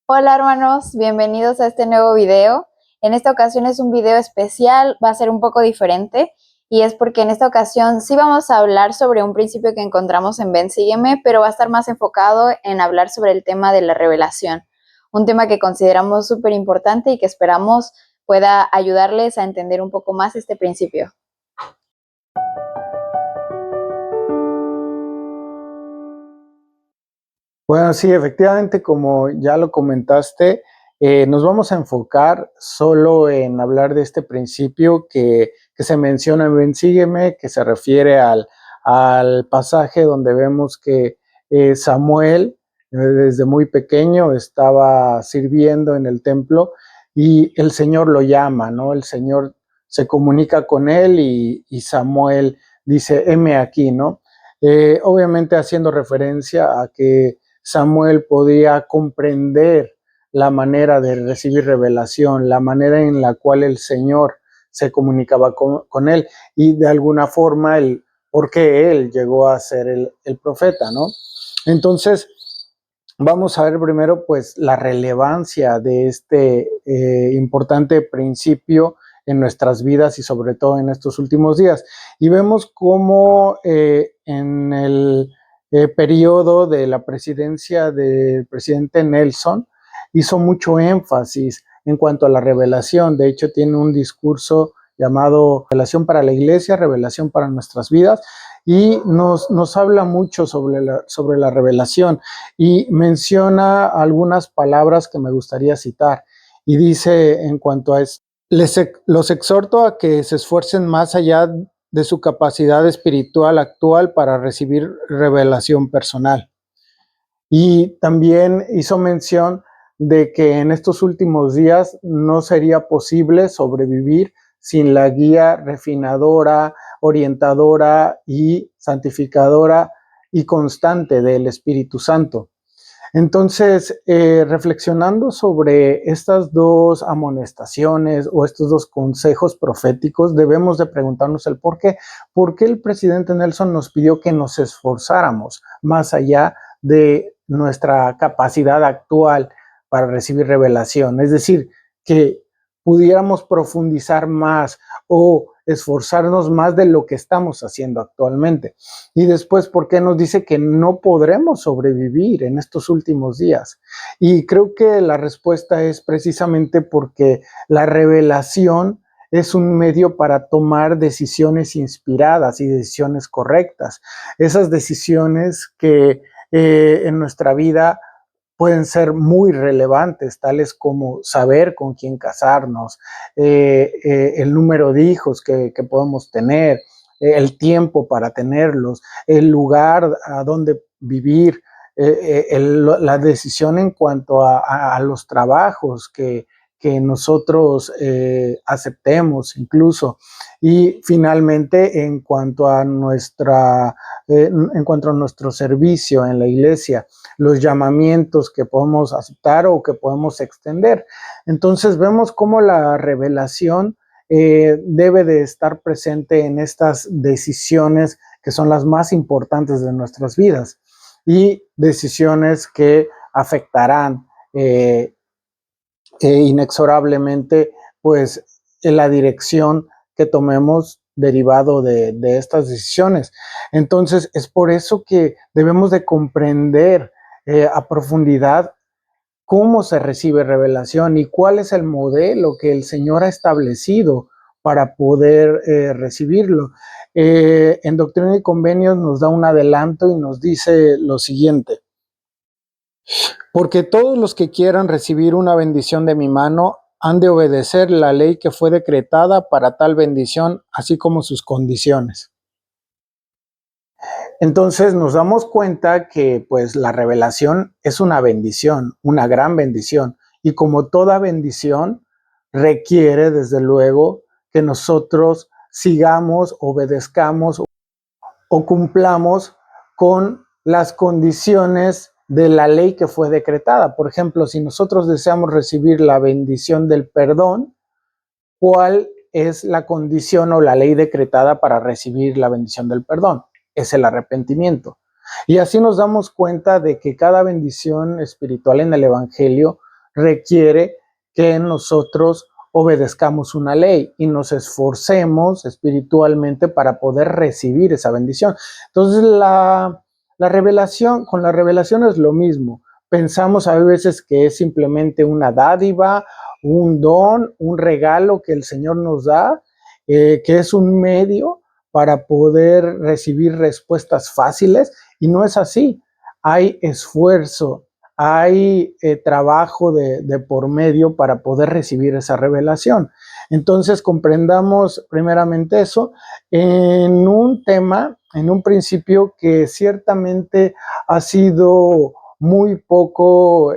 Hola hermanos, bienvenidos a este nuevo video. En esta ocasión es un video especial, va a ser un poco diferente y es porque en esta ocasión sí vamos a hablar sobre un principio que encontramos en Ven, Sígueme, pero va a estar más enfocado en hablar sobre el tema de la revelación, un tema que consideramos súper importante y que esperamos pueda ayudarles a entender un poco más este principio. Bueno, sí, efectivamente, como ya lo comentaste, nos vamos a enfocar solo en hablar de este principio que se menciona en Ven, Sígueme, que se refiere al pasaje donde vemos que Samuel, desde muy pequeño, estaba sirviendo en el templo y el Señor lo llama, ¿no? El Señor se comunica con él y Samuel dice, heme aquí, ¿no? Obviamente haciendo referencia a que Samuel podía comprender la manera de recibir revelación, la manera en la cual el Señor se comunicaba con él y de alguna forma el por qué él llegó a ser el profeta, ¿no? Entonces, vamos a ver primero pues la relevancia de este importante principio en nuestras vidas y sobre todo en estos últimos días. Y vemos cómo en el periodo de la presidencia del presidente Nelson hizo mucho énfasis en cuanto a la revelación. De hecho, tiene un discurso llamado Revelación para la Iglesia, Revelación para nuestras vidas, y nos habla mucho sobre la revelación y menciona algunas palabras que me gustaría citar. Y dice en cuanto a esto, los exhorto a que se esfuercen más allá de su capacidad espiritual actual para recibir revelación personal. Y también hizo mención de que en estos últimos días no sería posible sobrevivir sin la guía refinadora, orientadora y santificadora y constante del Espíritu Santo. Entonces, reflexionando sobre estas dos amonestaciones o estos dos consejos proféticos, debemos de preguntarnos el por qué. ¿Por qué el presidente Nelson nos pidió que nos esforzáramos más allá de nuestra capacidad actual para recibir revelación? Es decir, que pudiéramos profundizar más o esforzarnos más de lo que estamos haciendo actualmente. Y después, ¿por qué nos dice que no podremos sobrevivir en estos últimos días? Y creo que la respuesta es precisamente porque la revelación es un medio para tomar decisiones inspiradas y decisiones correctas. Esas decisiones que en nuestra vida pueden ser muy relevantes, tales como saber con quién casarnos, el número de hijos que podemos tener, el tiempo para tenerlos, el lugar a donde vivir, la decisión en cuanto a los trabajos que nosotros aceptemos incluso. Y finalmente, en cuanto a nuestro servicio en la iglesia, los llamamientos que podemos aceptar o que podemos extender. Entonces vemos cómo la revelación debe de estar presente en estas decisiones que son las más importantes de nuestras vidas y decisiones que afectarán inexorablemente pues en la dirección que tomemos derivado de estas decisiones. Entonces es por eso que debemos de comprender a profundidad cómo se recibe revelación y cuál es el modelo que el Señor ha establecido para poder recibirlo. En Doctrina y Convenios nos da un adelanto y nos dice lo siguiente: porque todos los que quieran recibir una bendición de mi mano han de obedecer la ley que fue decretada para tal bendición, así como sus condiciones. Entonces nos damos cuenta que pues la revelación es una bendición, una gran bendición, y como toda bendición requiere desde luego que nosotros sigamos, obedezcamos o cumplamos con las condiciones de la ley que fue decretada. Por ejemplo, si nosotros deseamos recibir la bendición del perdón, ¿cuál es la condición o la ley decretada para recibir la bendición del perdón? Es el arrepentimiento. Y así nos damos cuenta de que cada bendición espiritual en el Evangelio requiere que nosotros obedezcamos una ley y nos esforcemos espiritualmente para poder recibir esa bendición. Entonces, la revelación, con la revelación es lo mismo. Pensamos a veces que es simplemente una dádiva, un don, un regalo que el Señor nos da, que es un medio para poder recibir respuestas fáciles, y no es así. Hay esfuerzo, hay trabajo de por medio para poder recibir esa revelación. Entonces comprendamos primeramente eso en un tema, en un principio que ciertamente ha sido muy poco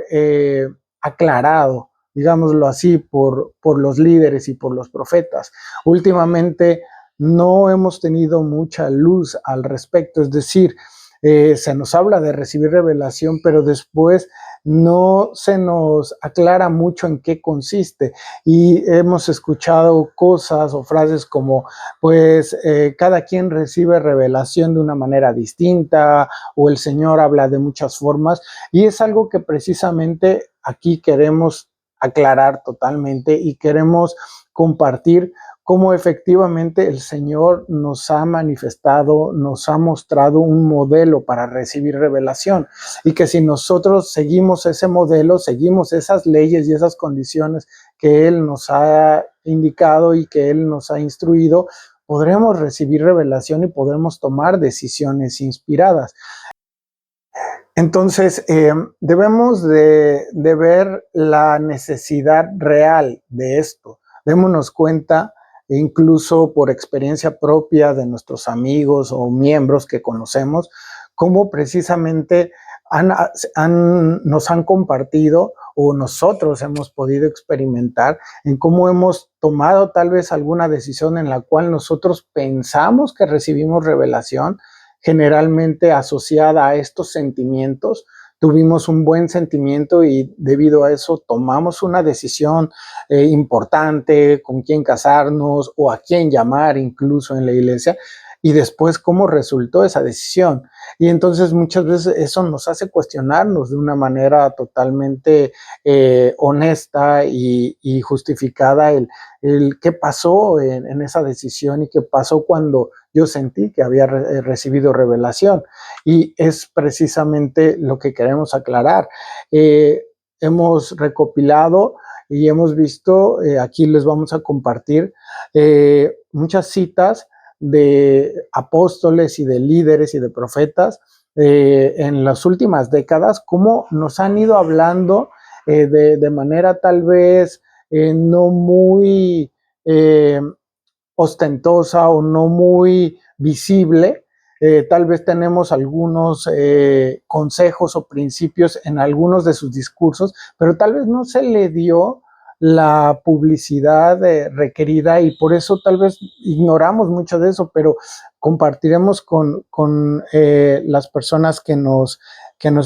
aclarado, digámoslo así, por los líderes y por los profetas. Últimamente no hemos tenido mucha luz al respecto, es decir, se nos habla de recibir revelación, pero después no se nos aclara mucho en qué consiste, y hemos escuchado cosas o frases como pues cada quien recibe revelación de una manera distinta, o el Señor habla de muchas formas, y es algo que precisamente aquí queremos aclarar totalmente y queremos compartir cómo efectivamente el Señor nos ha manifestado, nos ha mostrado un modelo para recibir revelación, y que si nosotros seguimos ese modelo, seguimos esas leyes y esas condiciones que Él nos ha indicado y que Él nos ha instruido, podremos recibir revelación y podremos tomar decisiones inspiradas. Entonces, debemos de ver la necesidad real de esto. Démonos cuenta, incluso por experiencia propia de nuestros amigos o miembros que conocemos, cómo precisamente nos han compartido, o nosotros hemos podido experimentar, en cómo hemos tomado tal vez alguna decisión en la cual nosotros pensamos que recibimos revelación, generalmente asociada a estos sentimientos. Tuvimos un buen sentimiento y debido a eso tomamos una decisión importante, con quién casarnos o a quién llamar incluso en la iglesia, y después cómo resultó esa decisión. Y entonces muchas veces eso nos hace cuestionarnos de una manera totalmente honesta y justificada el qué pasó en esa decisión y qué pasó cuando yo sentí que había recibido revelación. Y es precisamente lo que queremos aclarar. Hemos recopilado y hemos visto, aquí les vamos a compartir muchas citas de apóstoles y de líderes y de profetas en las últimas décadas, cómo nos han ido hablando de manera tal vez no muy ostentosa o no muy visible. Tal vez tenemos algunos consejos o principios en algunos de sus discursos, pero tal vez no se le dio la publicidad requerida, y por eso tal vez ignoramos mucho de eso, pero compartiremos con las personas que nos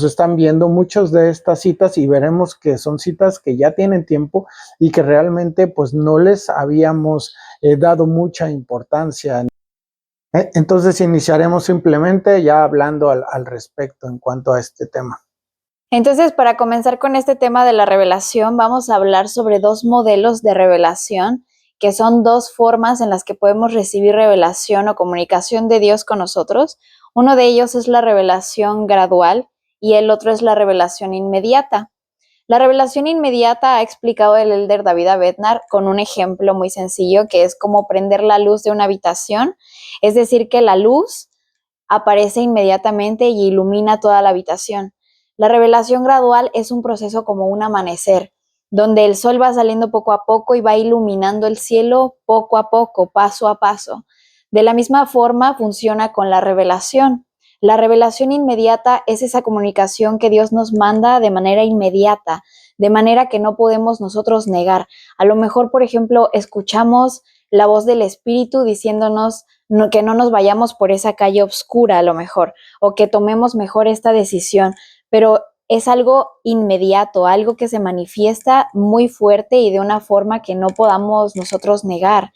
están viendo muchas de estas citas, y veremos que son citas que ya tienen tiempo y que realmente pues no les habíamos dado mucha importancia. Entonces iniciaremos simplemente ya hablando al respecto en cuanto a este tema. Entonces, para comenzar con este tema de la revelación, vamos a hablar sobre dos modelos de revelación, que son dos formas en las que podemos recibir revelación o comunicación de Dios con nosotros. Uno de ellos es la revelación gradual y el otro es la revelación inmediata. La revelación inmediata ha explicado el elder David Bednar con un ejemplo muy sencillo, que es como prender la luz de una habitación, es decir, que la luz aparece inmediatamente y ilumina toda la habitación. La revelación gradual es un proceso como un amanecer, donde el sol va saliendo poco a poco y va iluminando el cielo poco a poco, paso a paso. De la misma forma funciona con la revelación. La revelación inmediata es esa comunicación que Dios nos manda de manera inmediata, de manera que no podemos nosotros negar. A lo mejor, por ejemplo, escuchamos la voz del Espíritu diciéndonos que no nos vayamos por esa calle oscura a lo mejor, o que tomemos mejor esta decisión, pero es algo inmediato, algo que se manifiesta muy fuerte y de una forma que no podamos nosotros negar.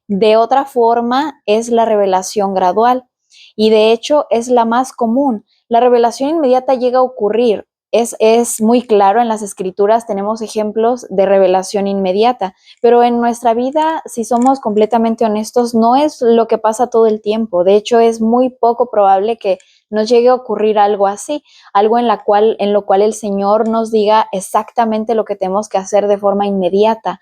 De otra forma es la revelación gradual, y de hecho es la más común. La revelación inmediata llega a ocurrir es muy claro en las escrituras, tenemos ejemplos de revelación inmediata, pero en nuestra vida, si somos completamente honestos, no es lo que pasa todo el tiempo. De hecho, es muy poco probable que nos llegue a ocurrir algo así, algo en lo cual el Señor nos diga exactamente lo que tenemos que hacer de forma inmediata.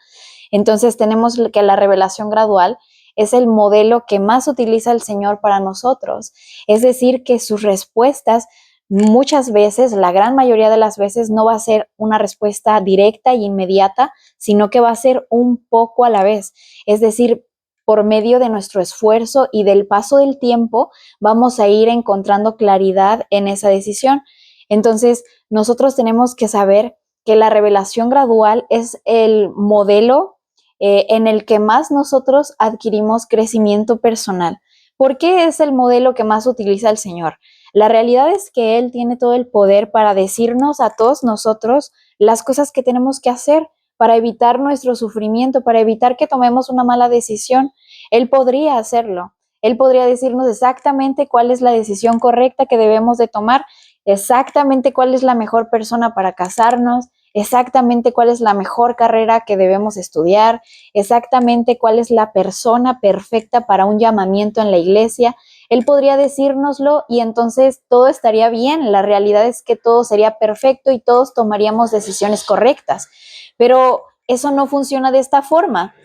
Entonces tenemos que la revelación gradual es el modelo que más utiliza el Señor para nosotros. Es decir, que sus respuestas muchas veces, la gran mayoría de las veces, no va a ser una respuesta directa e inmediata, sino que va a ser un poco a la vez. Es decir, por medio de nuestro esfuerzo y del paso del tiempo, vamos a ir encontrando claridad en esa decisión. Entonces, nosotros tenemos que saber que la revelación gradual es el modelo en el que más nosotros adquirimos crecimiento personal. ¿Por qué es el modelo que más utiliza el Señor? La realidad es que Él tiene todo el poder para decirnos a todos nosotros las cosas que tenemos que hacer para evitar nuestro sufrimiento, para evitar que tomemos una mala decisión. Él podría hacerlo. Él podría decirnos exactamente cuál es la decisión correcta que debemos de tomar, exactamente cuál es la mejor persona para casarnos, exactamente cuál es la mejor carrera que debemos estudiar, exactamente cuál es la persona perfecta para un llamamiento en la iglesia. Él podría decírnoslo y entonces todo estaría bien. La realidad es que todo sería perfecto y todos tomaríamos decisiones correctas. Pero eso no funciona de esta forma.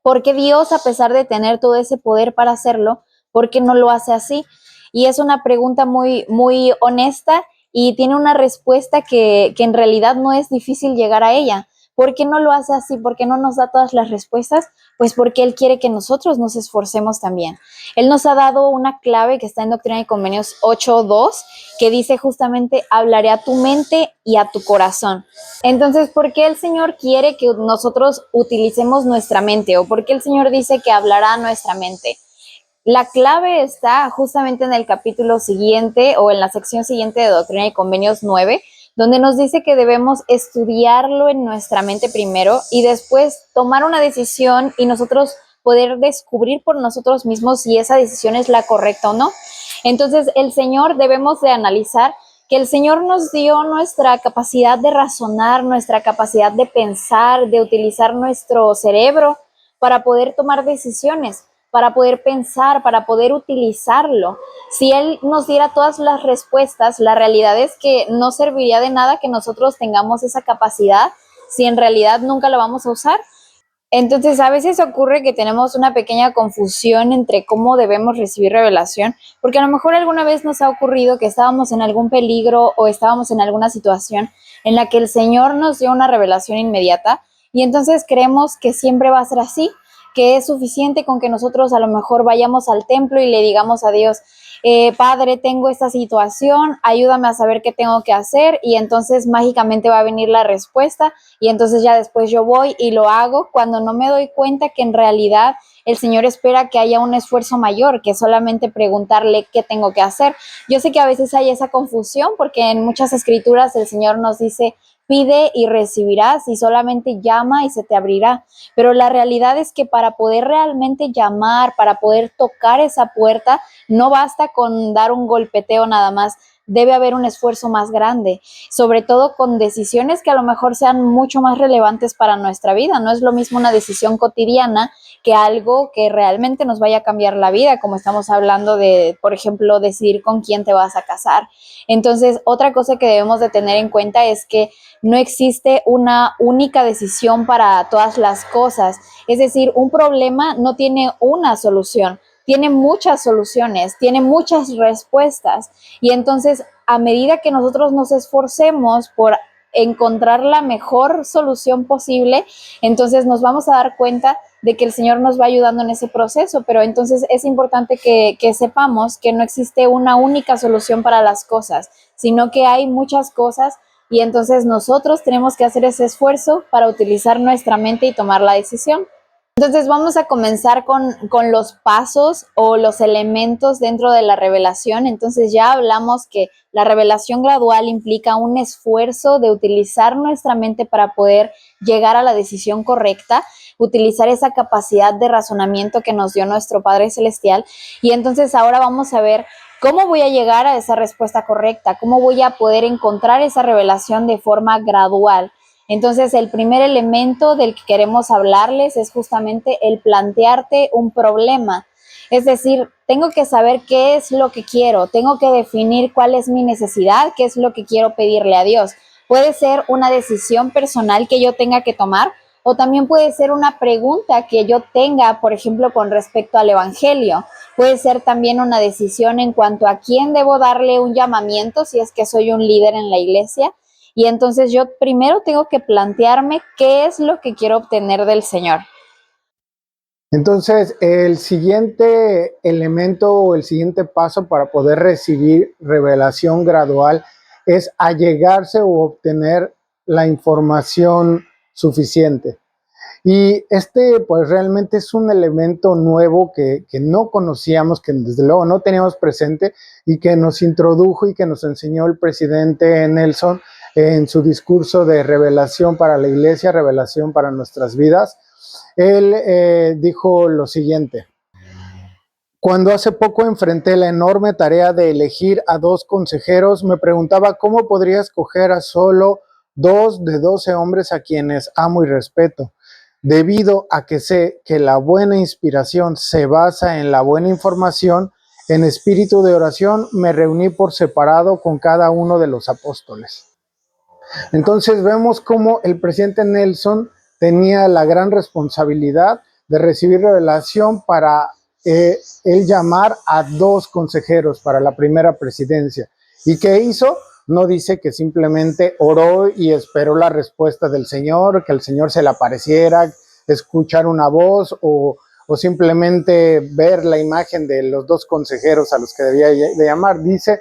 Porque Dios, a pesar de tener todo ese poder para hacerlo, ¿por qué no lo hace así? Y es una pregunta muy, muy honesta y tiene una respuesta que en realidad no es difícil llegar a ella. ¿Por qué no lo hace así? ¿Por qué no nos da todas las respuestas? Pues porque Él quiere que nosotros nos esforcemos también. Él nos ha dado una clave que está en Doctrina y Convenios 8.2, que dice justamente, hablaré a tu mente y a tu corazón. Entonces, ¿por qué el Señor quiere que nosotros utilicemos nuestra mente? ¿O por qué el Señor dice que hablará a nuestra mente? La clave está justamente en el capítulo siguiente o en la sección siguiente de Doctrina y Convenios 9, donde nos dice que debemos estudiarlo en nuestra mente primero y después tomar una decisión y nosotros poder descubrir por nosotros mismos si esa decisión es la correcta o no. Entonces, el Señor debemos de analizar que el Señor nos dio nuestra capacidad de razonar, nuestra capacidad de pensar, de utilizar nuestro cerebro para poder tomar decisiones, para poder pensar, para poder utilizarlo. Si Él nos diera todas las respuestas, la realidad es que no serviría de nada que nosotros tengamos esa capacidad si en realidad nunca la vamos a usar. Entonces, a veces ocurre que tenemos una pequeña confusión entre cómo debemos recibir revelación, porque a lo mejor alguna vez nos ha ocurrido que estábamos en algún peligro o estábamos en alguna situación en la que el Señor nos dio una revelación inmediata y entonces creemos que siempre va a ser así, que es suficiente con que nosotros a lo mejor vayamos al templo y le digamos a Dios, Padre, tengo esta situación, ayúdame a saber qué tengo que hacer y entonces mágicamente va a venir la respuesta y entonces ya después yo voy y lo hago cuando no me doy cuenta que en realidad el Señor espera que haya un esfuerzo mayor que solamente preguntarle qué tengo que hacer. Yo sé que a veces hay esa confusión porque en muchas escrituras el Señor nos dice, pide y recibirás y solamente llama y se te abrirá. Pero la realidad es que para poder realmente llamar, para poder tocar esa puerta, no basta con dar un golpeteo nada más. Debe haber un esfuerzo más grande, sobre todo con decisiones que a lo mejor sean mucho más relevantes para nuestra vida. No es lo mismo una decisión cotidiana que algo que realmente nos vaya a cambiar la vida, como estamos hablando de, por ejemplo, decidir con quién te vas a casar. Entonces, otra cosa que debemos de tener en cuenta es que no existe una única decisión para todas las cosas. Es decir, un problema no tiene una solución, tiene muchas soluciones, tiene muchas respuestas. Y entonces, a medida que nosotros nos esforcemos por encontrar la mejor solución posible, entonces nos vamos a dar cuenta de que el Señor nos va ayudando en ese proceso, pero entonces es importante que sepamos que no existe una única solución para las cosas, sino que hay muchas cosas y entonces nosotros tenemos que hacer ese esfuerzo para utilizar nuestra mente y tomar la decisión. Entonces vamos a comenzar con los pasos o los elementos dentro de la revelación. Entonces ya hablamos que la revelación gradual implica un esfuerzo de utilizar nuestra mente para poder llegar a la decisión correcta, utilizar esa capacidad de razonamiento que nos dio nuestro Padre Celestial. Y entonces ahora vamos a ver ¿Cómo voy a llegar a esa respuesta correcta? ¿Cómo voy a poder encontrar esa revelación de forma gradual? Entonces, el primer elemento del que queremos hablarles es justamente el plantearte un problema. Es decir, tengo que saber qué es lo que quiero, tengo que definir cuál es mi necesidad, qué es lo que quiero pedirle a Dios. Puede ser una decisión personal que yo tenga que tomar o también puede ser una pregunta que yo tenga, por ejemplo, con respecto al Evangelio. Puede ser también una decisión en cuanto a quién debo darle un llamamiento si es que soy un líder en la iglesia. Y entonces yo primero tengo que plantearme qué es lo que quiero obtener del Señor. Entonces, el siguiente elemento o el siguiente paso para poder recibir revelación gradual es allegarse o obtener la información suficiente. Y pues realmente es un elemento nuevo que no conocíamos, que desde luego no teníamos presente y que nos introdujo y que nos enseñó el presidente Nelson en su discurso de revelación para la iglesia, revelación para nuestras vidas. Él dijo lo siguiente: cuando hace poco enfrenté la enorme tarea de elegir a 2 consejeros, me preguntaba cómo podría escoger a solo 2 de 12 hombres a quienes amo y respeto. Debido a que sé que la buena inspiración se basa en la buena información, en espíritu de oración me reuní por separado con cada uno de los apóstoles. Entonces vemos cómo el presidente Nelson tenía la gran responsabilidad de recibir revelación para él llamar a 2 consejeros para la primera presidencia. ¿Y qué hizo? No dice que simplemente oró y esperó la respuesta del Señor, que el Señor se le apareciera, escuchar una voz o simplemente ver la imagen de los 2 consejeros a los que debía de llamar. Dice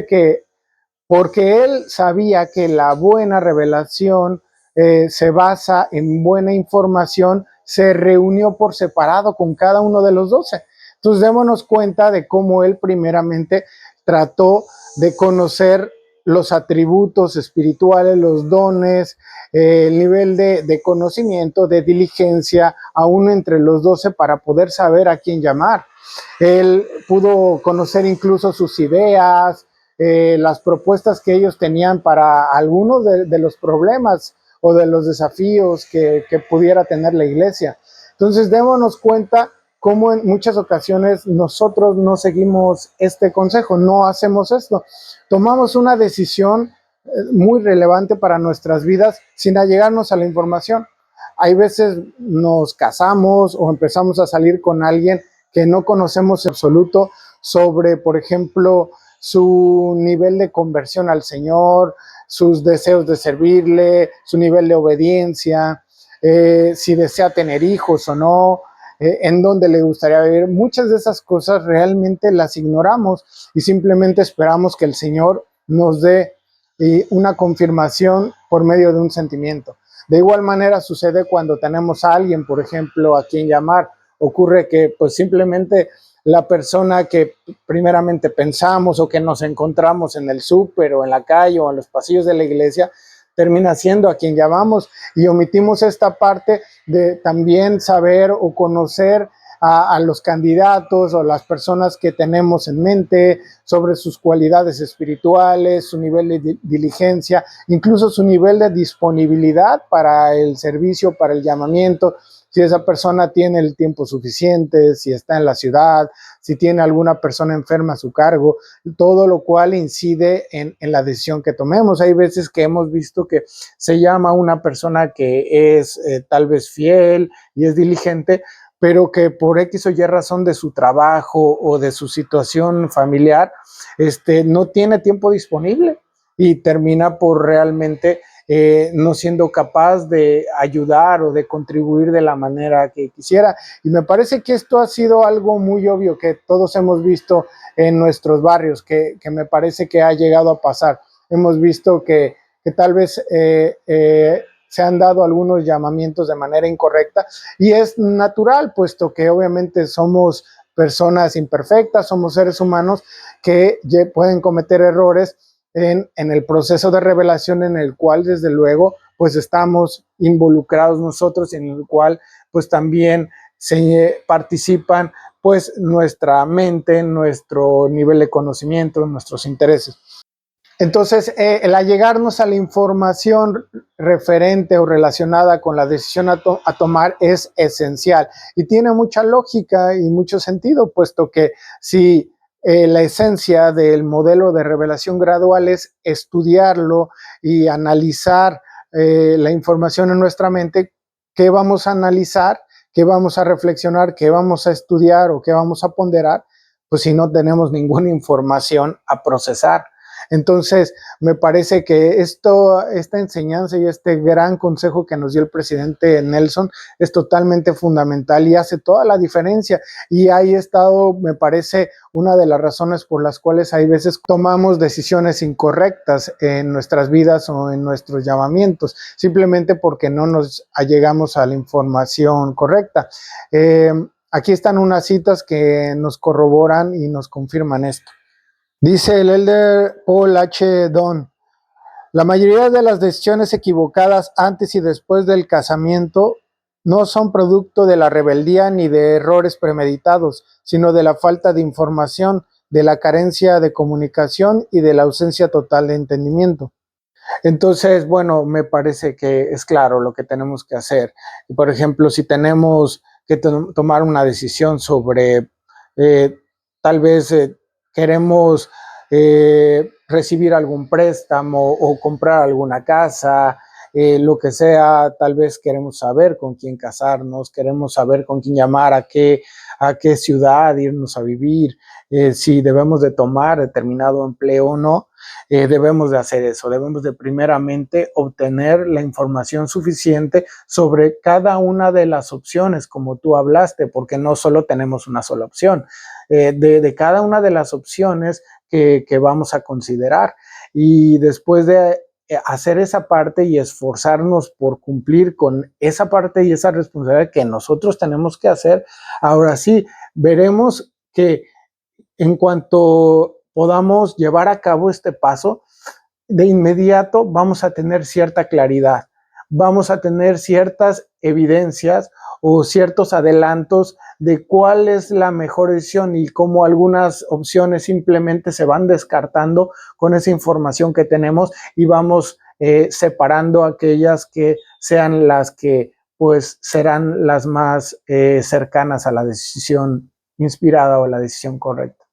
que porque él sabía que la buena revelación se basa en buena información, se reunió por separado con cada uno de los 12. Entonces démonos cuenta de cómo él primeramente trató de conocer los atributos espirituales, los dones, el nivel de conocimiento, de diligencia, aún entre los 12 para poder saber a quién llamar. Él pudo conocer incluso sus ideas, las propuestas que ellos tenían para algunos de los problemas o de los desafíos que pudiera tener la iglesia. Entonces, démonos cuenta cómo en muchas ocasiones nosotros no seguimos este consejo, no hacemos esto. Tomamos una decisión muy relevante para nuestras vidas sin allegarnos a la información. Hay veces nos casamos o empezamos a salir con alguien que no conocemos en absoluto sobre, por ejemplo, su nivel de conversión al Señor, sus deseos de servirle, su nivel de obediencia, si desea tener hijos o no, en dónde le gustaría vivir. Muchas de esas cosas realmente las ignoramos y simplemente esperamos que el Señor nos dé una confirmación por medio de un sentimiento. De igual manera sucede cuando tenemos a alguien, por ejemplo, a quien llamar. Ocurre que pues simplemente la persona que primeramente pensamos o que nos encontramos en el súper o en la calle o en los pasillos de la iglesia termina siendo a quien llamamos, y omitimos esta parte de también saber o conocer a los candidatos o las personas que tenemos en mente, sobre sus cualidades espirituales, su nivel de diligencia, incluso su nivel de disponibilidad para el servicio, para el llamamiento, si esa persona tiene el tiempo suficiente, si está en la ciudad, si tiene alguna persona enferma a su cargo, todo lo cual incide en la decisión que tomemos. Hay veces que hemos visto que se llama a una persona que es tal vez fiel y es diligente, pero que por X o Y razón de su trabajo o de su situación familiar, no tiene tiempo disponible y termina por realmente no siendo capaz de ayudar o de contribuir de la manera que quisiera. Y me parece que esto ha sido algo muy obvio que todos hemos visto en nuestros barrios, que me parece que ha llegado a pasar. Hemos visto que tal vez se han dado algunos llamamientos de manera incorrecta, y es natural, puesto que obviamente somos personas imperfectas, somos seres humanos que pueden cometer errores en el proceso de revelación, en el cual desde luego pues estamos involucrados nosotros, en el cual pues también participan pues nuestra mente, nuestro nivel de conocimiento, nuestros intereses. Entonces, el allegarnos a la información referente o relacionada con la decisión a tomar es esencial y tiene mucha lógica y mucho sentido, puesto que si la esencia del modelo de revelación gradual es estudiarlo y analizar la información en nuestra mente, ¿qué vamos a analizar? ¿Qué vamos a reflexionar? ¿Qué vamos a estudiar o qué vamos a ponderar? Pues si no tenemos ninguna información a procesar. Entonces, me parece que esta enseñanza y este gran consejo que nos dio el presidente Nelson es totalmente fundamental y hace toda la diferencia. Y ahí ha estado, me parece, una de las razones por las cuales hay veces tomamos decisiones incorrectas en nuestras vidas o en nuestros llamamientos, simplemente porque no nos allegamos a la información correcta. Aquí están unas citas que nos corroboran y nos confirman esto. Dice el elder Paul H. Don: la mayoría de las decisiones equivocadas antes y después del casamiento no son producto de la rebeldía ni de errores premeditados, sino de la falta de información, de la carencia de comunicación y de la ausencia total de entendimiento. Entonces, bueno, me parece que es claro lo que tenemos que hacer. Por ejemplo, si tenemos que tomar una decisión sobre tal vez queremos recibir algún préstamo o comprar alguna casa, lo que sea, tal vez queremos saber con quién casarnos, queremos saber con quién llamar, a qué ciudad irnos a vivir, si debemos de tomar determinado empleo o no. Debemos de hacer eso, debemos de primeramente obtener la información suficiente sobre cada una de las opciones, como tú hablaste, porque no solo tenemos una sola opción, de cada una de las opciones que vamos a considerar. Y después de hacer esa parte y esforzarnos por cumplir con esa parte y esa responsabilidad que nosotros tenemos que hacer, ahora sí, veremos que en cuanto podamos llevar a cabo este paso, de inmediato vamos a tener cierta claridad, vamos a tener ciertas evidencias o ciertos adelantos de cuál es la mejor decisión y cómo algunas opciones simplemente se van descartando con esa información que tenemos y vamos separando aquellas que sean las que pues serán las más cercanas a la decisión inspirada o la decisión correcta.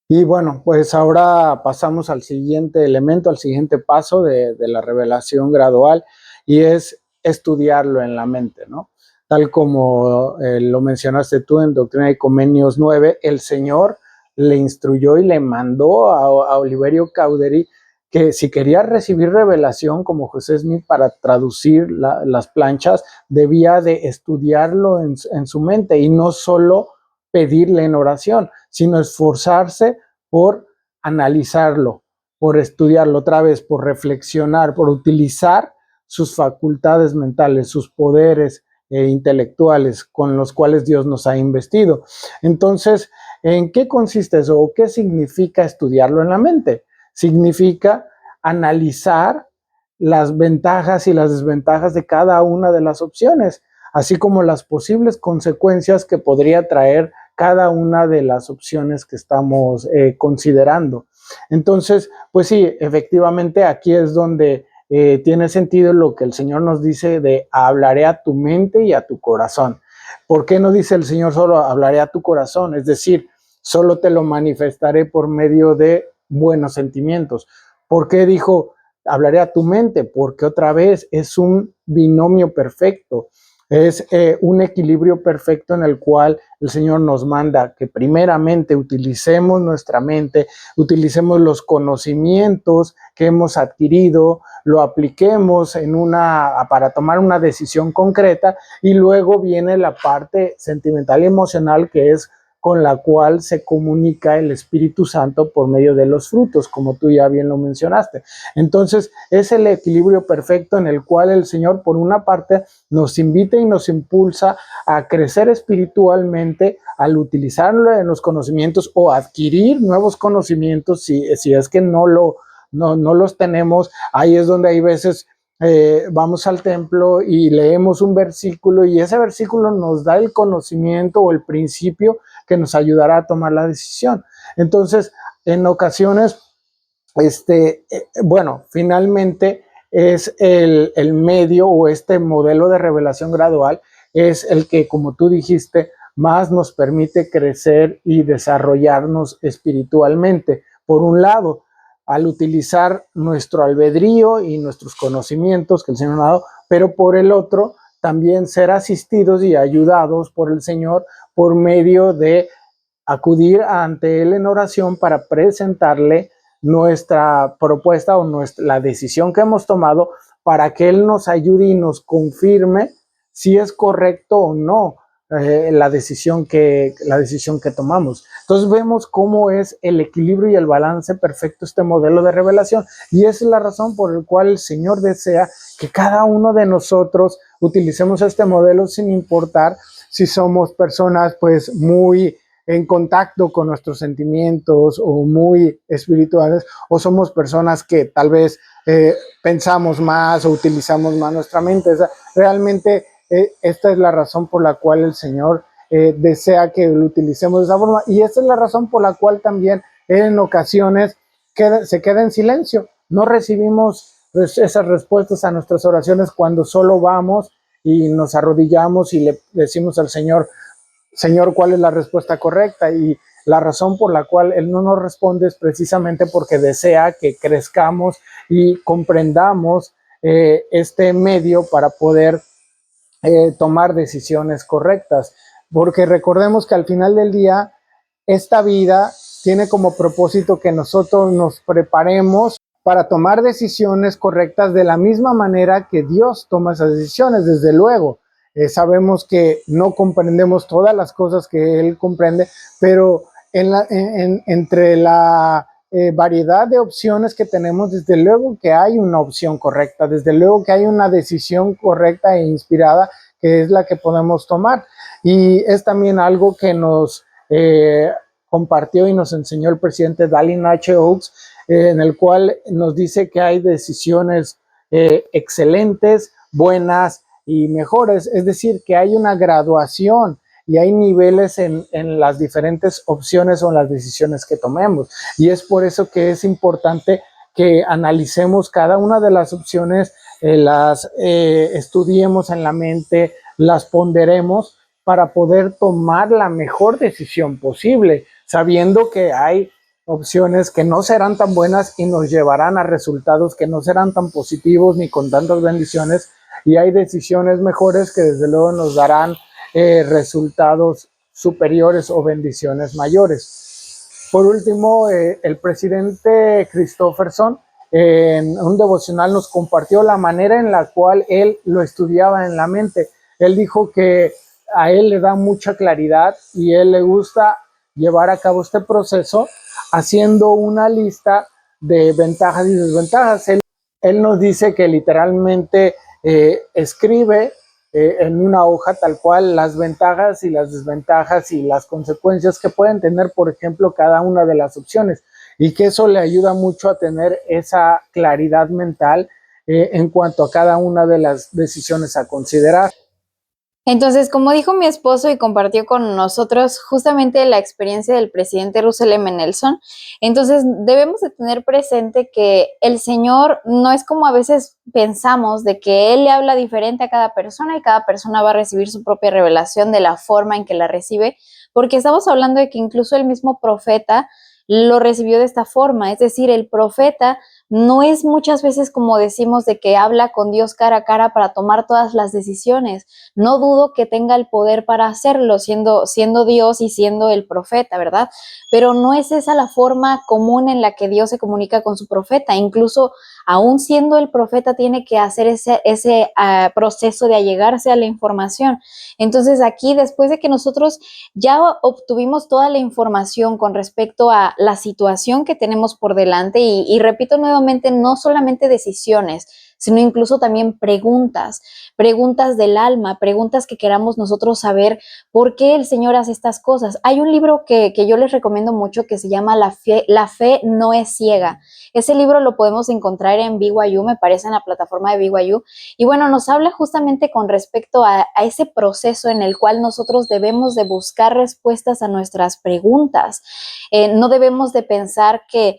Y bueno, pues ahora pasamos al siguiente elemento, al siguiente paso de la revelación gradual, y es estudiarlo en la mente, ¿no? Tal como lo mencionaste tú en Doctrina y Convenios 9, el Señor le instruyó y le mandó a Oliverio Cowdery que si quería recibir revelación como José Smith para traducir las planchas, debía de estudiarlo en su mente y no solo pedirle en oración, sino esforzarse por analizarlo, por estudiarlo otra vez, por reflexionar, por utilizar sus facultades mentales, sus poderes intelectuales con los cuales Dios nos ha investido. Entonces, ¿en qué consiste eso? ¿O qué significa estudiarlo en la mente? Significa analizar las ventajas y las desventajas de cada una de las opciones, así como las posibles consecuencias que podría traer cada una de las opciones que estamos considerando. Entonces, pues sí, efectivamente aquí es donde tiene sentido lo que el Señor nos dice de hablaré a tu mente y a tu corazón. ¿Por qué no dice el Señor solo hablaré a tu corazón? Es decir, solo te lo manifestaré por medio de buenos sentimientos. ¿Por qué dijo hablaré a tu mente? Porque otra vez es un binomio perfecto. Es un equilibrio perfecto en el cual el Señor nos manda que primeramente utilicemos nuestra mente, utilicemos los conocimientos que hemos adquirido, lo apliquemos para tomar una decisión concreta, y luego viene la parte sentimental y emocional, que es con la cual se comunica el Espíritu Santo por medio de los frutos, como tú ya bien lo mencionaste. Entonces, es el equilibrio perfecto en el cual el Señor, por una parte, nos invita y nos impulsa a crecer espiritualmente al utilizarlo en los conocimientos o adquirir nuevos conocimientos si es que no los tenemos. Ahí es donde hay veces vamos al templo y leemos un versículo y ese versículo nos da el conocimiento o el principio que nos ayudará a tomar la decisión. Entonces, en ocasiones, bueno, finalmente es el medio o este modelo de revelación gradual es el que, como tú dijiste, más nos permite crecer y desarrollarnos espiritualmente. Por un lado, al utilizar nuestro albedrío y nuestros conocimientos que el Señor nos ha dado, pero por el otro, también ser asistidos y ayudados por el Señor por medio de acudir ante Él en oración para presentarle nuestra propuesta o la decisión que hemos tomado para que Él nos ayude y nos confirme si es correcto o no la decisión que tomamos. Entonces vemos cómo es el equilibrio y el balance perfecto este modelo de revelación, y esa es la razón por la cual el Señor desea que cada uno de nosotros utilicemos este modelo sin importar si somos personas pues muy en contacto con nuestros sentimientos o muy espirituales, o somos personas que tal vez pensamos más o utilizamos más nuestra mente. O sea, realmente esta es la razón por la cual el Señor desea que lo utilicemos de esa forma, y esta es la razón por la cual también en ocasiones se queda en silencio. No recibimos esas respuestas a nuestras oraciones cuando solo vamos y nos arrodillamos y le decimos al Señor, Señor, ¿cuál es la respuesta correcta? Y la razón por la cual Él no nos responde es precisamente porque desea que crezcamos y comprendamos este medio para poder tomar decisiones correctas. Porque recordemos que al final del día, esta vida tiene como propósito que nosotros nos preparemos para tomar decisiones correctas de la misma manera que Dios toma esas decisiones, desde luego. Sabemos que no comprendemos todas las cosas que Él comprende, pero entre la variedad de opciones que tenemos, desde luego que hay una opción correcta, desde luego que hay una decisión correcta e inspirada que es la que podemos tomar. Y es también algo que nos compartió y nos enseñó el presidente Dallin H. Oaks, en el cual nos dice que hay decisiones excelentes, buenas y mejores, es decir, que hay una graduación y hay niveles en las diferentes opciones o en las decisiones que tomemos. Y es por eso que es importante que analicemos cada una de las opciones, las estudiemos en la mente, las ponderemos para poder tomar la mejor decisión posible, sabiendo que hay opciones que no serán tan buenas y nos llevarán a resultados que no serán tan positivos ni con tantas bendiciones, y hay decisiones mejores que desde luego nos darán resultados superiores o bendiciones mayores. Por último, el presidente Christofferson en un devocional nos compartió la manera en la cual él lo estudiaba en la mente. Él dijo que a él le da mucha claridad y a él le gusta llevar a cabo este proceso haciendo una lista de ventajas y desventajas. Él nos dice que literalmente escribe en una hoja tal cual las ventajas y las desventajas y las consecuencias que pueden tener, por ejemplo, cada una de las opciones, y que eso le ayuda mucho a tener esa claridad mental en cuanto a cada una de las decisiones a considerar. Entonces, como dijo mi esposo y compartió con nosotros justamente la experiencia del presidente Russell M. Nelson, entonces debemos de tener presente que el Señor no es como a veces pensamos, de que Él le habla diferente a cada persona y cada persona va a recibir su propia revelación de la forma en que la recibe, porque estamos hablando de que incluso el mismo profeta lo recibió de esta forma, es decir, el profeta no es muchas veces como decimos de que habla con Dios cara a cara para tomar todas las decisiones. No dudo que tenga el poder para hacerlo, siendo Dios y siendo el profeta, ¿verdad? Pero no es esa la forma común en la que Dios se comunica con su profeta. Incluso aún siendo el profeta tiene que hacer ese proceso de allegarse a la información. Entonces aquí, después de que nosotros ya obtuvimos toda la información con respecto a la situación que tenemos por delante, y repito nuevamente, no solamente decisiones, sino incluso también preguntas del alma, preguntas que queramos nosotros saber por qué el Señor hace estas cosas. Hay un libro que yo les recomiendo mucho que se llama La fe no es ciega. Ese libro lo podemos encontrar en BYU, me parece, en la plataforma de BYU. Y bueno, nos habla justamente con respecto a ese proceso en el cual nosotros debemos de buscar respuestas a nuestras preguntas. No debemos de pensar que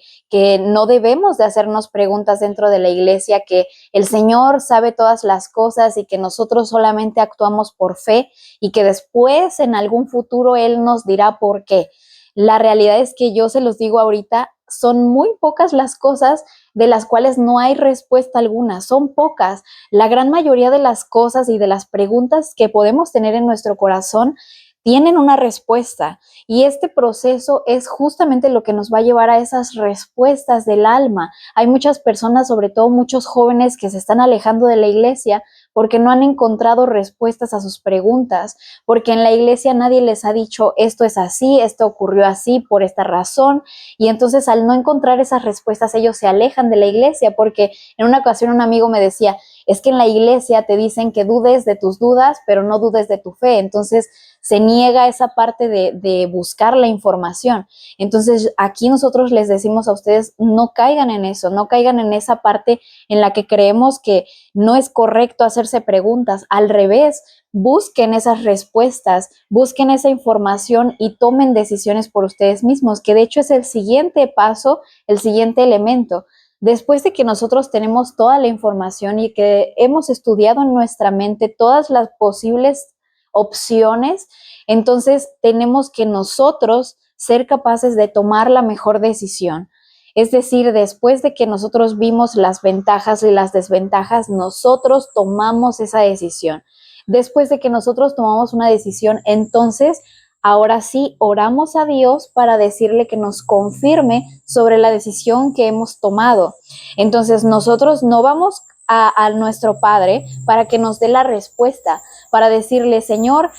no debemos de hacernos preguntas dentro de la iglesia, que el Señor sabe todas las cosas y que nosotros solamente actuamos por fe y que después en algún futuro Él nos dirá por qué. La realidad es que yo se los digo ahorita, son muy pocas las cosas de las cuales no hay respuesta alguna, son pocas. La gran mayoría de las cosas y de las preguntas que podemos tener en nuestro corazón tienen una respuesta, y este proceso es justamente lo que nos va a llevar a esas respuestas del alma. Hay muchas personas, sobre todo muchos jóvenes, que se están alejando de la iglesia porque no han encontrado respuestas a sus preguntas, porque en la iglesia nadie les ha dicho esto es así, esto ocurrió así por esta razón, y entonces al no encontrar esas respuestas ellos se alejan de la iglesia, porque en una ocasión un amigo me decía, es que en la iglesia te dicen que dudes de tus dudas, pero no dudes de tu fe. Entonces se niega esa parte de buscar la información. Entonces aquí nosotros les decimos a ustedes, no caigan en eso, no caigan en esa parte en la que creemos que no es correcto hacerse preguntas. Al revés, busquen esas respuestas, busquen esa información y tomen decisiones por ustedes mismos, que de hecho es el siguiente paso, el siguiente elemento. Después de que nosotros tenemos toda la información y que hemos estudiado en nuestra mente todas las posibles opciones, entonces tenemos que nosotros ser capaces de tomar la mejor decisión. Es decir, después de que nosotros vimos las ventajas y las desventajas, nosotros tomamos esa decisión. Después de que nosotros tomamos una decisión, entonces ahora sí, oramos a Dios para decirle que nos confirme sobre la decisión que hemos tomado. Entonces nosotros no vamos a nuestro Padre para que nos dé la respuesta, para decirle, Señor,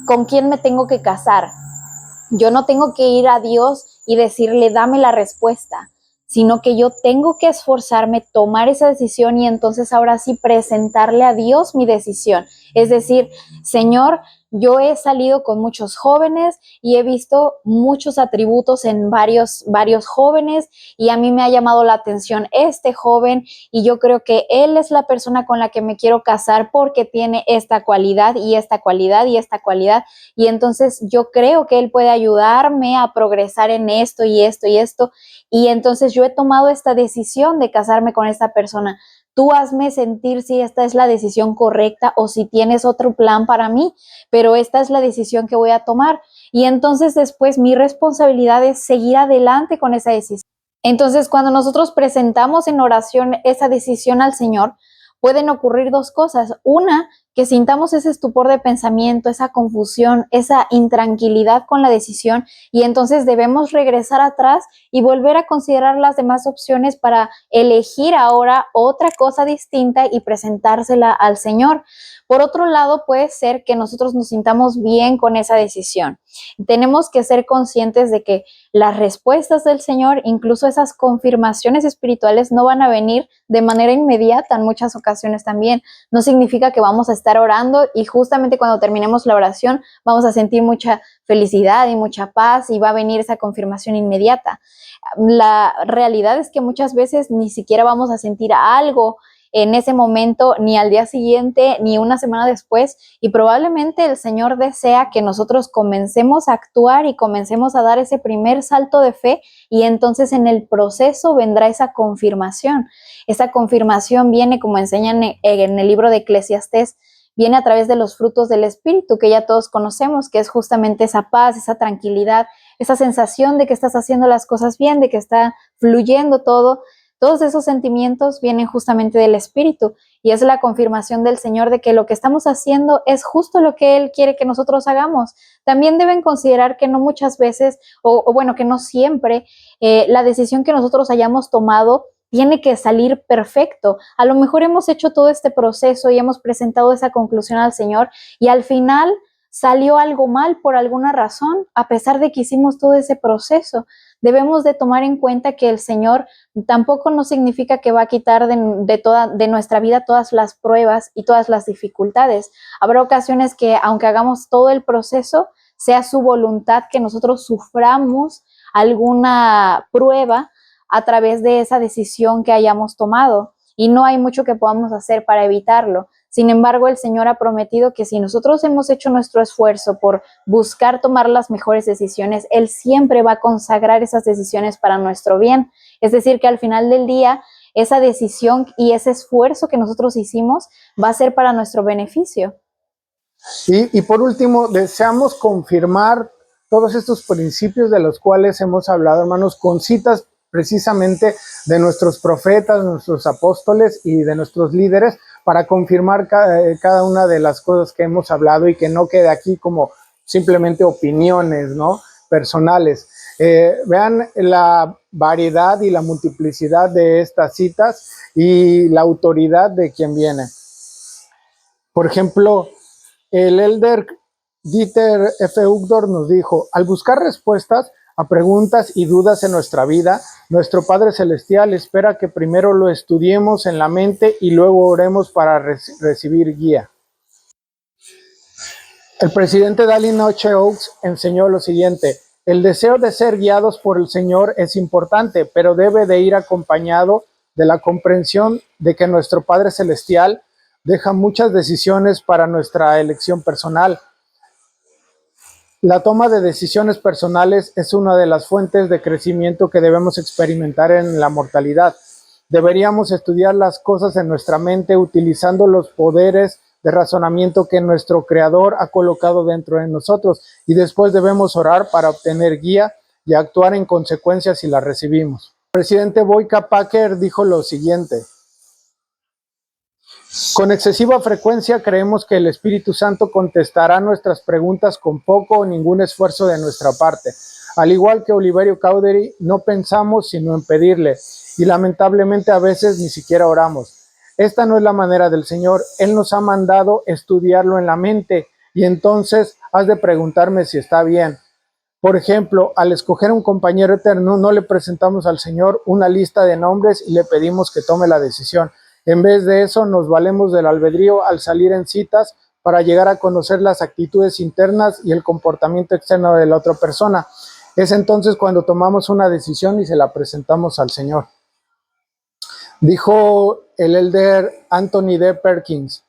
¿con quién me tengo que casar? Yo no tengo que ir a Dios y decirle, dame la respuesta, sino que yo tengo que esforzarme, tomar esa decisión y entonces ahora sí presentarle a Dios mi decisión. Es decir, Señor, yo he salido con muchos jóvenes y he visto muchos atributos en varios jóvenes, y a mí me ha llamado la atención este joven y yo creo que él es la persona con la que me quiero casar porque tiene esta cualidad y esta cualidad y esta cualidad, y entonces yo creo que él puede ayudarme a progresar en esto y esto y esto, y entonces yo he tomado esta decisión de casarme con esta persona. Tú hazme sentir si esta es la decisión correcta o si tienes otro plan para mí, pero esta es la decisión que voy a tomar. Y entonces después mi responsabilidad es seguir adelante con esa decisión. Entonces, cuando nosotros presentamos en oración esa decisión al Señor, pueden ocurrir dos cosas. Una, que sintamos ese estupor de pensamiento, esa confusión, esa intranquilidad con la decisión, y entonces debemos regresar atrás y volver a considerar las demás opciones para elegir ahora otra cosa distinta y presentársela al Señor. Por otro lado, puede ser que nosotros nos sintamos bien con esa decisión. Tenemos que ser conscientes de que las respuestas del Señor, incluso esas confirmaciones espirituales, no van a venir de manera inmediata en muchas ocasiones también. No significa que vamos a estar orando y justamente cuando terminemos la oración vamos a sentir mucha felicidad y mucha paz y va a venir esa confirmación inmediata. La realidad es que muchas veces ni siquiera vamos a sentir algo en ese momento, ni al día siguiente, ni una semana después, y probablemente el Señor desea que nosotros comencemos a actuar y comencemos a dar ese primer salto de fe, y entonces en el proceso vendrá esa confirmación. Esa confirmación viene, como enseñan en el libro de Eclesiastés, viene a través de los frutos del Espíritu, que ya todos conocemos, que es justamente esa paz, esa tranquilidad, esa sensación de que estás haciendo las cosas bien, de que está fluyendo todo. Todos esos sentimientos vienen justamente del Espíritu, y es la confirmación del Señor de que lo que estamos haciendo es justo lo que Él quiere que nosotros hagamos. También deben considerar que no muchas veces, o bueno, que no siempre, la decisión que nosotros hayamos tomado tiene que salir perfecto. A lo mejor hemos hecho todo este proceso y hemos presentado esa conclusión al Señor, y al final salió algo mal por alguna razón, a pesar de que hicimos todo ese proceso. debemos de tomar en cuenta que el Señor tampoco no significa que va a quitar de nuestra vida todas las pruebas y todas las dificultades. Habrá ocasiones que, aunque hagamos todo el proceso, sea su voluntad que nosotros suframos alguna prueba a través de esa decisión que hayamos tomado, y no hay mucho que podamos hacer para evitarlo. Sin embargo, el Señor ha prometido que si nosotros hemos hecho nuestro esfuerzo por buscar tomar las mejores decisiones, Él siempre va a consagrar esas decisiones para nuestro bien. Es decir, que al final del día, esa decisión y ese esfuerzo que nosotros hicimos va a ser para nuestro beneficio. Y por último, deseamos confirmar todos estos principios de los cuales hemos hablado, hermanos, con citas precisamente de nuestros profetas, nuestros apóstoles y de nuestros líderes, para confirmar cada una de las cosas que hemos hablado y que no quede aquí como simplemente opiniones, ¿no?, personales. Vean la variedad y la multiplicidad de estas citas y la autoridad de quien viene. Por ejemplo, el elder Dieter F. Uchtdorf nos dijo: al buscar respuestas a preguntas y dudas en nuestra vida, nuestro Padre Celestial espera que primero lo estudiemos en la mente y luego oremos para recibir guía. El presidente Dallin H. Oaks enseñó lo siguiente: el deseo de ser guiados por el Señor es importante, pero debe de ir acompañado de la comprensión de que nuestro Padre Celestial deja muchas decisiones para nuestra elección personal. La toma de decisiones personales es una de las fuentes de crecimiento que debemos experimentar en la mortalidad. Deberíamos estudiar las cosas en nuestra mente utilizando los poderes de razonamiento que nuestro Creador ha colocado dentro de nosotros, y después debemos orar para obtener guía y actuar en consecuencia si la recibimos. El presidente Boyka Packer dijo lo siguiente: con excesiva frecuencia creemos que el Espíritu Santo contestará nuestras preguntas con poco o ningún esfuerzo de nuestra parte. Al igual que Oliverio Cowdery, no pensamos sino en pedirle, y lamentablemente a veces ni siquiera oramos. Esta no es la manera del Señor. Él nos ha mandado estudiarlo en la mente, y entonces has de preguntarme si está bien. Por ejemplo, al escoger un compañero eterno, no le presentamos al Señor una lista de nombres y le pedimos que tome la decisión. En vez de eso, nos valemos del albedrío al salir en citas para llegar a conocer las actitudes internas y el comportamiento externo de la otra persona. Es entonces cuando tomamos una decisión y se la presentamos al Señor. Dijo el elder Anthony D. Perkins: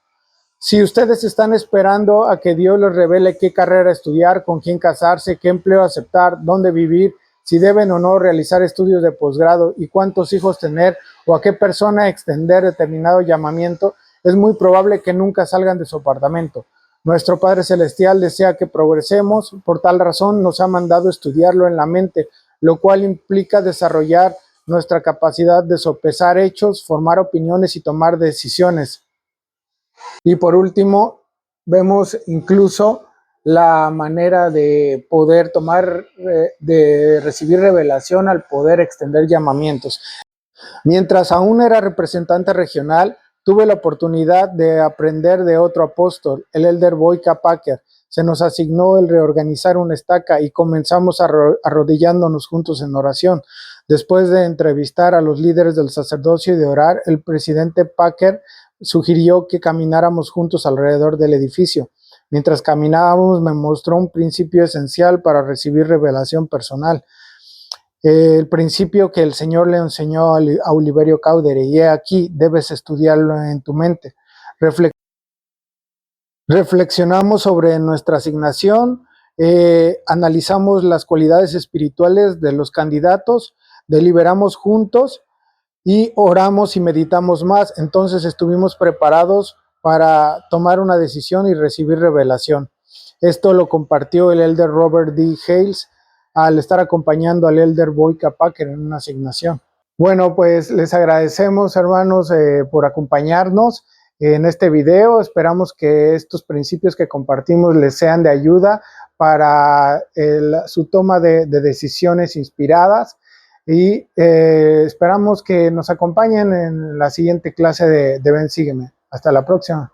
si ustedes están esperando a que Dios les revele qué carrera estudiar, con quién casarse, qué empleo aceptar, dónde vivir, si deben o no realizar estudios de posgrado y cuántos hijos tener, o a qué persona extender determinado llamamiento, es muy probable que nunca salgan de su apartamento. Nuestro Padre Celestial desea que progresemos, por tal razón nos ha mandado estudiarlo en la mente, lo cual implica desarrollar nuestra capacidad de sopesar hechos, formar opiniones y tomar decisiones. Y por último, vemos incluso la manera de poder de recibir revelación al poder extender llamamientos. Mientras aún era representante regional, tuve la oportunidad de aprender de otro apóstol, el elder Boyka Packer. Se nos asignó el reorganizar una estaca y comenzamos arrodillándonos juntos en oración. Después de entrevistar a los líderes del sacerdocio y de orar, el presidente Packer sugirió que camináramos juntos alrededor del edificio. Mientras caminábamos, me mostró un principio esencial para recibir revelación personal. El principio que el Señor le enseñó a Oliverio Cowdery: y he aquí, debes estudiarlo en tu mente. Reflexionamos sobre nuestra asignación, analizamos las cualidades espirituales de los candidatos, deliberamos juntos y oramos y meditamos más. Entonces estuvimos preparados para tomar una decisión y recibir revelación. Esto lo compartió el elder Robert D. Hales al estar acompañando al elder Boyka Packer en una asignación. Bueno, pues les agradecemos, hermanos, por acompañarnos en este video. Esperamos que estos principios que compartimos les sean de ayuda para su toma de decisiones inspiradas, y esperamos que nos acompañen en la siguiente clase de Ven Sígueme. Hasta la próxima.